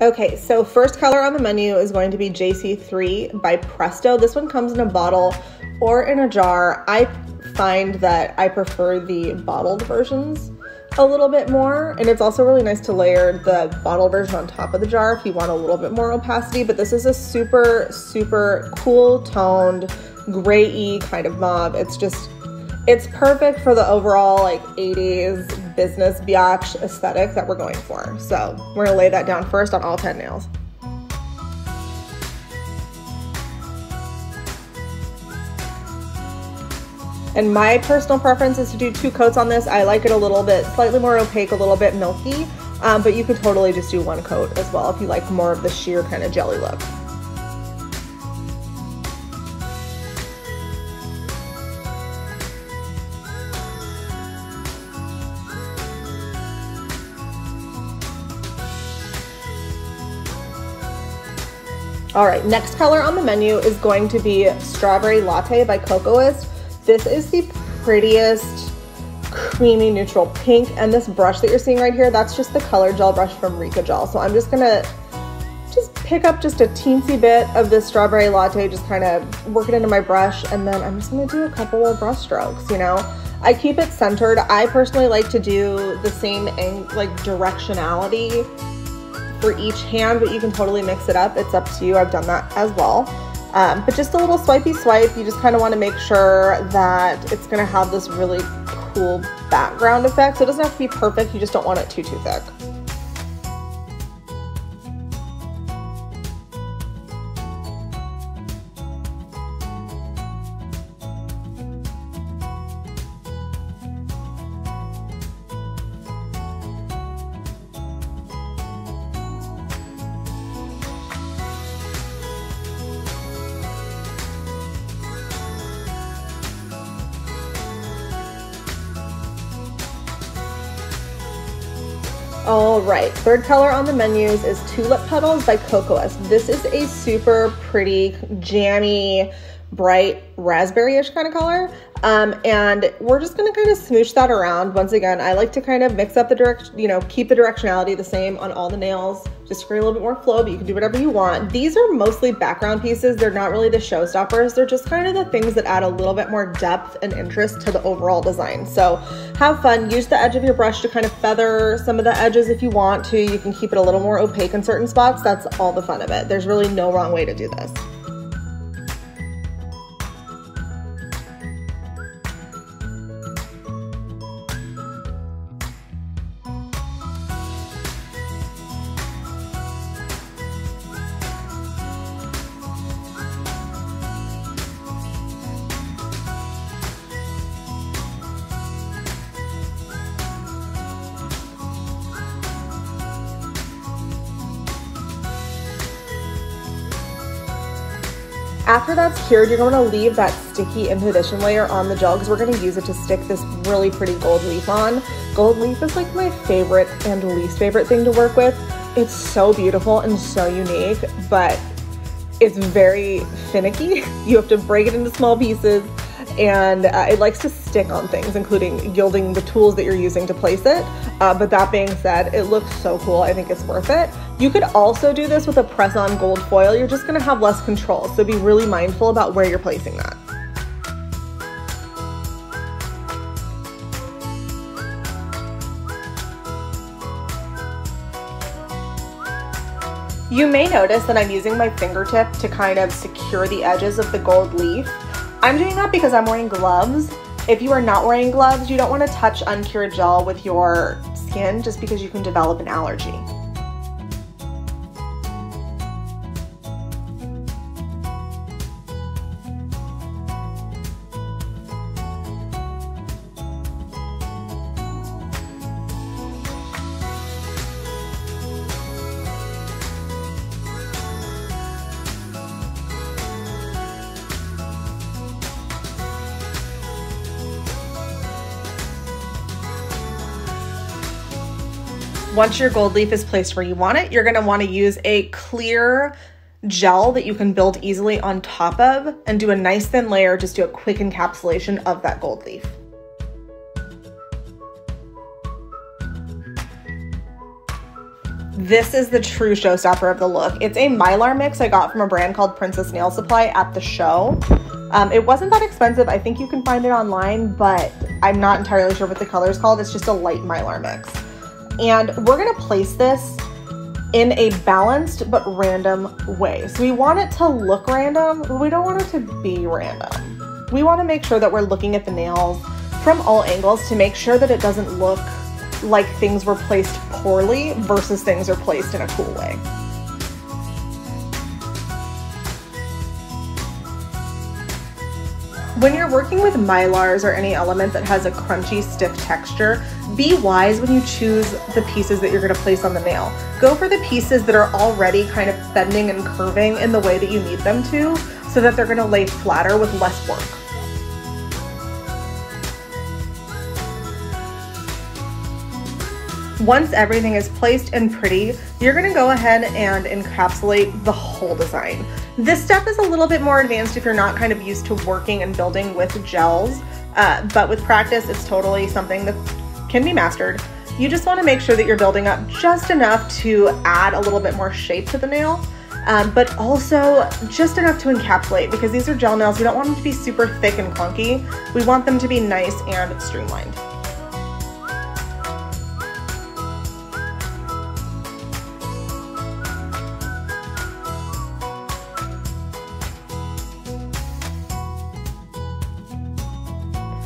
Okay, so first color on the menu is going to be JC3 by Presto. This one comes in a bottle or in a jar. I find that I prefer the bottled versions a little bit more, and it's also really nice to layer the bottle version on top of the jar if you want a little bit more opacity. But this is a super, super cool toned, gray-y kind of mauve. It's perfect for the overall like 80s business biatch aesthetic that we're going for. So we're gonna lay that down first on all 10 nails. And my personal preference is to do 2 coats on this. I like it a little bit, slightly more opaque, a little bit milky, but you could totally just do 1 coat as well if you like more of the sheer kind of jelly look. All right, next color on the menu is going to be Strawberry Latte by Cocoist. This is the prettiest creamy neutral pink, and this brush that you're seeing right here, that's just the color gel brush from Rika Gel. So I'm just gonna pick up just a teensy bit of this Strawberry Latte, just kind of work it into my brush, and then I'm just gonna do a couple of brush strokes, you know? I keep it centered. I personally like to do the same like directionality for each hand, but you can totally mix it up. It's up to you. I've done that as well. But just a little swipey swipe. You just kind of want to make sure that it's going to have this really cool background effect. So it doesn't have to be perfect. You just don't want it too thick. All right, third color on the menus is Tulip Petals by Cocoist. This is a super pretty, jammy, bright raspberry-ish kind of color. And we're just gonna kind of smoosh that around. Once again, I like to kind of mix up the direction, you know, keep the directionality the same on all the nails, just create a little bit more flow, but you can do whatever you want. These are mostly background pieces. They're not really the showstoppers. They're just kind of the things that add a little bit more depth and interest to the overall design. So have fun, use the edge of your brush to kind of feather some of the edges if you want to. You can keep it a little more opaque in certain spots. That's all the fun of it. There's really no wrong way to do this. After that's cured, you're going to leave that sticky inhibition layer on the gel because we're going to use it to stick this really pretty gold leaf on. Gold leaf is like my favorite and least favorite thing to work with. It's so beautiful and so unique, but it's very finicky. You have to break it into small pieces, and it likes to stick on things, including yielding the tools that you're using to place it. But that being said, it looks so cool. I think it's worth it. You could also do this with a press-on gold foil. You're just gonna have less control, so be really mindful about where you're placing that. You may notice that I'm using my fingertip to kind of secure the edges of the gold leaf. I'm doing that because I'm wearing gloves. If you are not wearing gloves, you don't want to touch uncured gel with your skin just because you can develop an allergy. Once your gold leaf is placed where you want it, you're gonna wanna use a clear gel that you can build easily on top of and do a nice thin layer, just do a quick encapsulation of that gold leaf. This is the true showstopper of the look. It's a Mylar mix I got from a brand called Princess Nail Supply at the show. It wasn't that expensive. I think you can find it online, but I'm not entirely sure what the color is called. It's just a light Mylar mix. And we're gonna place this in a balanced but random way. So we want it to look random, but we don't want it to be random. We wanna make sure that we're looking at the nails from all angles to make sure that it doesn't look like things were placed poorly versus things are placed in a cool way. When you're working with Mylars or any element that has a crunchy, stiff texture, be wise when you choose the pieces that you're going to place on the nail. Go for the pieces that are already kind of bending and curving in the way that you need them to, so that they're going to lay flatter with less work. Once everything is placed and pretty, you're gonna go ahead and encapsulate the whole design. This step is a little bit more advanced if you're not kind of used to working and building with gels, but with practice, it's totally something that can be mastered. You just wanna make sure that you're building up just enough to add a little bit more shape to the nail, but also just enough to encapsulate, because these are gel nails. We don't want them to be super thick and clunky. We want them to be nice and streamlined.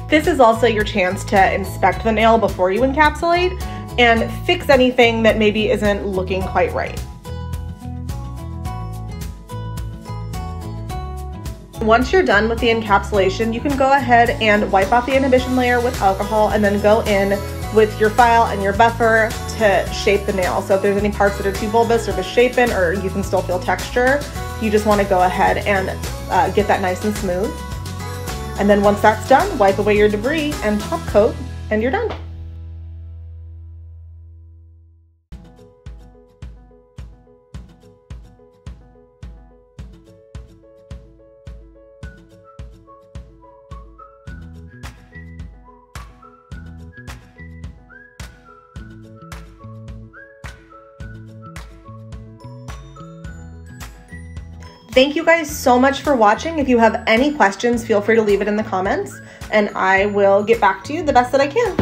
This is also your chance to inspect the nail before you encapsulate and fix anything that maybe isn't looking quite right. Once you're done with the encapsulation, you can go ahead and wipe off the inhibition layer with alcohol and then go in with your file and your buffer to shape the nail. So if there's any parts that are too bulbous or misshapen, or you can still feel texture, you just want to go ahead and get that nice and smooth. And then once that's done, wipe away your debris and top coat, and you're done. Thank you guys so much for watching. If you have any questions, feel free to leave it in the comments, and I will get back to you the best that I can.